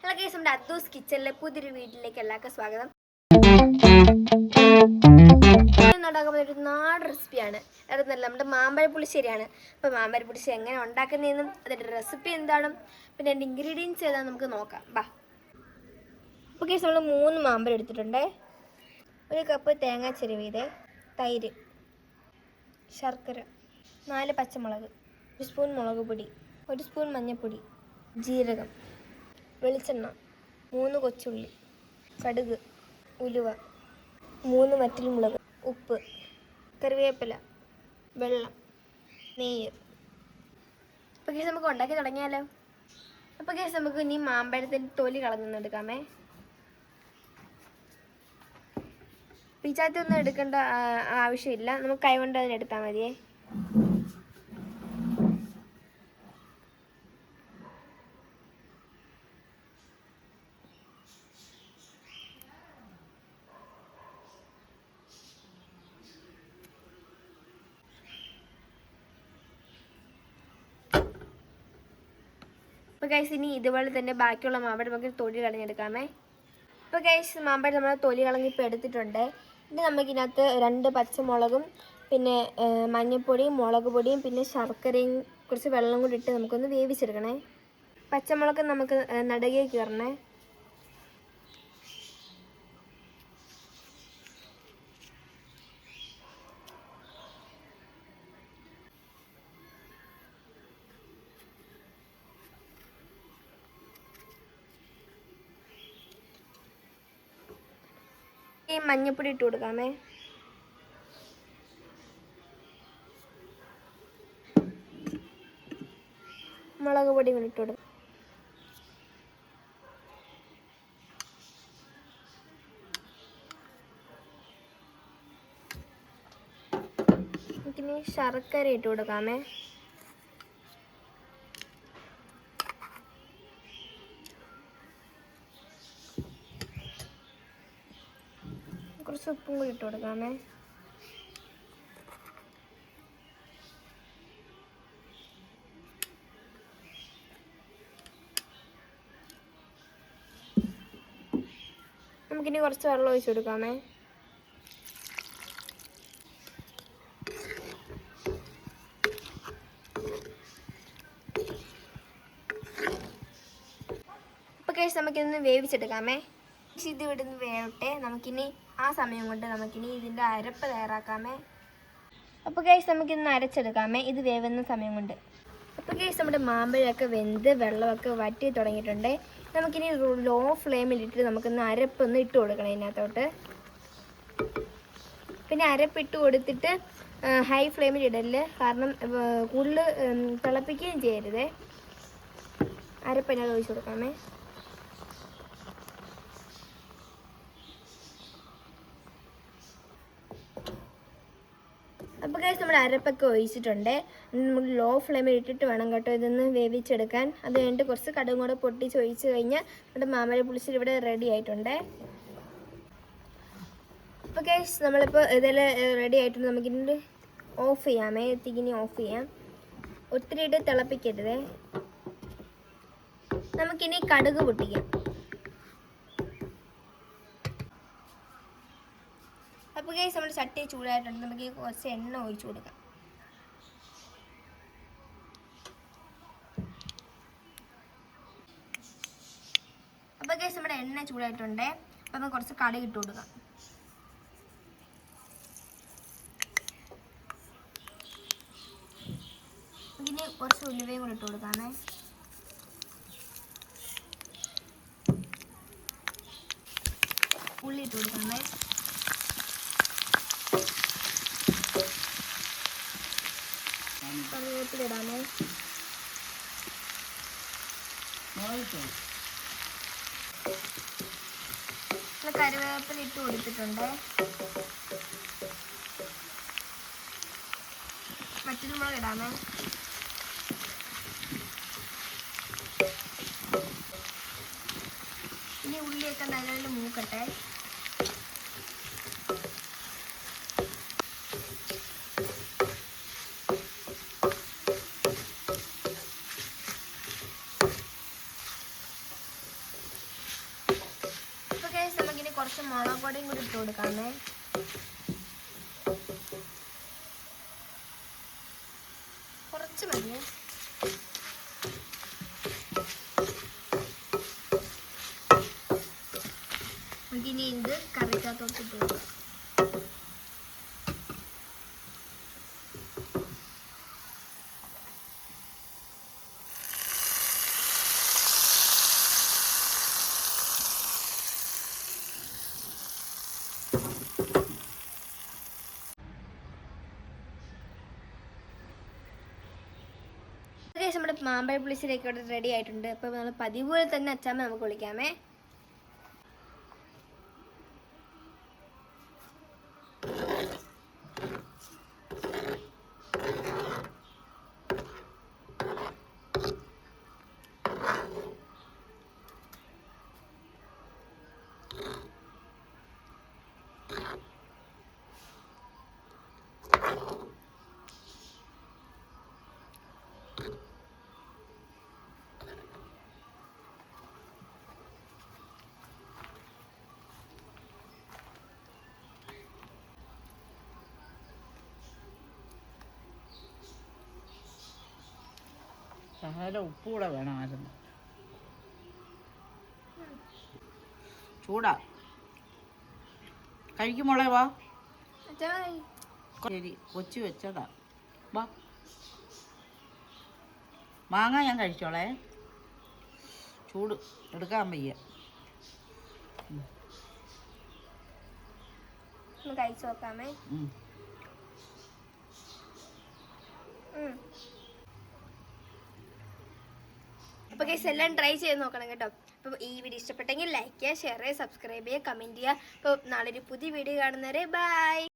Hello guys, നമ്മുടെ അദ്ദൂസ് കിച്ചണിലെ പുതിയൊരു വീട്ടിലേക്ക് എല്ലാവർക്കും സ്വാഗതം. ഉണ്ടാക്കുന്ന ഒരു നാടൻ റെസിപ്പിയാണ്. അതൊന്നല്ല, നമ്മുടെ മാമ്പഴ പുളിശ്ശേരിയാണ്. അപ്പോൾ മാമ്പഴ പുളിശ്ശേരി എങ്ങനെ ഉണ്ടാക്കുന്നതെന്നും അതിൻ്റെ റെസിപ്പി എന്താണെന്നും പിന്നെ അതിൻ്റെ ഇൻഗ്രീഡിയൻസ് ഏതാണെന്ന് നമുക്ക് നോക്കാം. അപ്പോൾ ഗൈസ്, നമ്മൾ 3 മാമ്പഴം എടുത്തിട്ടുണ്ട്. 1 കപ്പ് തേങ്ങാ ചിരവിയത്, തൈര്, ശർക്കര, 4 പച്ചമുളക്, 1 സ്പൂൺ മുളക് പൊടി, 1 സ്പൂൺ മഞ്ഞൾപ്പൊടി, ജീരകം, വെളിച്ചെണ്ണ, 3 കൊച്ചുള്ളി, കടുക്, ഉലുവ, 3 വറ്റൽമുളക്, ഉപ്പ്, കറിവേപ്പില, വെള്ളം, നെയ്യ്. അപ്പോൾ കേസ് നമുക്ക് ഉണ്ടാക്കി തുടങ്ങിയാലോ. അപ്പോൾ കേസ് നമുക്ക് ഇനി മാമ്പഴത്തിൻ്റെ തൊലി കളഞ്ഞെടുക്കാമേ. പിച്ചാത്തൊന്നും എടുക്കേണ്ട ആവശ്യമില്ല, നമുക്ക് കൈകൊണ്ട് അതിനെടുത്താൽ മതിയേ. അപ്പോൾ ഗൈസ്, ഇനി ഇതുപോലെ തന്നെ ബാക്കിയുള്ള മാമ്പഴം നമുക്ക് തൊലി കളഞ്ഞെടുക്കാമേ. ഇപ്പോൾ ഗൈസ്, മാമ്പഴം നമ്മൾ തൊലി കളഞ്ഞ് ഇപ്പോൾ എടുത്തിട്ടുണ്ട്. ഇനി നമുക്കിതിനകത്ത് 2 പച്ചമുളകും പിന്നെ മഞ്ഞൾപ്പൊടിയും മുളക് പൊടിയും പിന്നെ ശർക്കരയും കുറച്ച് വെള്ളം കൂടി ഇട്ട് നമുക്കൊന്ന് വേവിച്ചെടുക്കണേ. പച്ചമുളക് നമുക്ക് നടുകെ കീറണേ. ഈ മഞ്ഞൾപ്പൊടി ഇട്ട് കൊടുക്കാമേ. മുളക് പൊടി ഇട്ട് കൊടുക്കാം. നമുക്കിനി ശർക്കര ഇട്ട് കൊടുക്കാമേ. കുറച്ച് ഉപ്പും കൂടി ഇട്ട് കൊടുക്കാമേ. നമുക്കിനി കുറച്ച് വെള്ളം ഒഴിച്ച് കൊടുക്കാമേ. അപ്പോൾ കഴിച്ച് നമുക്കിതൊന്ന് വേവിച്ചെടുക്കാമേ. ഇത് ഇവിടുന്ന് വേവട്ടെ. നമുക്കിനി ആ സമയം കൊണ്ട് നമുക്കിനി ഇതിൻ്റെ അരപ്പ് തയ്യാറാക്കാമേ. അപ്പോൾ ഗൈസ്, നമുക്കിന്ന് അരച്ചെടുക്കാമേ ഇത് വേവുന്ന സമയം കൊണ്ട്. അപ്പോൾ ഗൈസ്, നമ്മുടെ മാമ്പഴമൊക്കെ വെന്ത് വെള്ളമൊക്കെ വറ്റി തുടങ്ങിയിട്ടുണ്ട്. നമുക്കിനി ലോ ഫ്ലെയിമിലിട്ട് നമുക്കൊന്ന് അരപ്പൊന്ന് ഇട്ട് കൊടുക്കണം ഇതിനകത്തോട്ട്. പിന്നെ അരപ്പിട്ട് കൊടുത്തിട്ട് ഹൈ ഫ്ലെയിമിൽ ഇടല്, കാരണം കൂടുതൽ തിളപ്പിക്കുകയും ചെയ്യരുതേ. അരപ്പിനകത്ത് ഒഴിച്ച് കൊടുക്കാമേ. അപ്പോൾ ഗൈസ്, നമ്മുടെ അരപ്പൊക്കെ ഒഴിച്ചിട്ടുണ്ട്. നമ്മൾ ലോ ഫ്ലെയിമിൽ ഇട്ടിട്ട് വേണം കേട്ടോ ഇതൊന്ന് വേവിച്ചെടുക്കാൻ. അത് കഴിഞ്ഞിട്ട് കുറച്ച് കടുകും കൂടെ പൊട്ടിച്ച് ഒഴിച്ച് കഴിഞ്ഞാൽ നമ്മുടെ മാമ്പഴ പുളിശ്ശേരി ഇവിടെ റെഡി ആയിട്ടുണ്ട്. അപ്പോൾ ഗൈസ്, നമ്മളിപ്പോൾ ഇതെല്ലാം റെഡി ആയിട്ടുണ്ട്. നമുക്കിനി ഓഫ് ചെയ്യാമേ. തീയിനി ഓഫ് ചെയ്യാം. ഒത്തിരി ഇട്ട് തിളപ്പിക്കരുതേ. നമുക്കിനി കടുക് പൊട്ടിക്കാം. അപ്പോൾ ഗൈസ്, നമ്മുടെ ചട്ടി ചൂടായിട്ടുണ്ട്. നമുക്ക് കുറച്ച് എണ്ണ ഒഴിച്ചു കൊടുക്കാം. അപ്പോൾ ഗൈസ്, നമ്മുടെ എണ്ണ ചൂടായിട്ടുണ്ട്. അപ്പോൾ നമുക്ക് കുറച്ച് കടുക് ഇട്ട് കൊടുക്കാം. ഇതിന് കുറച്ച് ഉലുവയും കൂടി ഇട്ട് കൊടുക്കാമേ. ഉള്ളി ഇട്ട് കൊടുക്കാമേ. കറിവേപ്പില ഇടാമേ. കറിവേപ്പില ഇട്ട് കൊടുത്തിട്ടുണ്ട്. വറ്റൽമുളക് ഇടാമേ. ഇനി ഉള്ളിയൊക്കെ നല്ലപോലെ മൂക്കട്ടെ. കുറച്ച് മുളക് പൊടിയും കൂടി ഇട്ട് കൊടുക്കാമേ. കുറച്ച് മതിയേ. നമുക്കിനി ഇത് കറിക്കകത്തോട്ട് ഇട്ട് കൊടുക്കാം. നമ്മുടെ മാമ്പഴ പുളിശ്ശേരിയൊക്കെ ഇവിടെ റെഡി ആയിട്ടുണ്ട്. അപ്പോൾ നമ്മൾ പതിവ് പോലെ തന്നെ അച്ചാമ്മ നമുക്ക് വിളിക്കാമേ. ശകലം ഉപ്പ് കൂടെ വേണമായിരുന്നു. ചൂടാ കഴിക്കുമോളെ വാ. ശരി കൊച്ചു വെച്ചതാ. വാ മാങ്ങ ഞാൻ കഴിച്ചോളേ. ചൂട് എടുക്കാൻ വയ്യ. കഴിച്ചു നോക്കാമേ. അപ്പോൾ ഗൈസ് എല്ലാം ട്രൈ ചെയ്ത് നോക്കണം കേട്ടോ. അപ്പോൾ ഈ വീഡിയോ ഇഷ്ടപ്പെട്ടെങ്കിൽ ലൈക്ക് ചെയ്യുക, ഷെയർ ചെയ്യുക, സബ്സ്ക്രൈബ് ചെയ്യുക, കമൻറ്റ് ചെയ്യുക. അപ്പോൾ നാളെ ഒരു പുതിയ വീഡിയോ കാണുന്നവരെ ബൈ.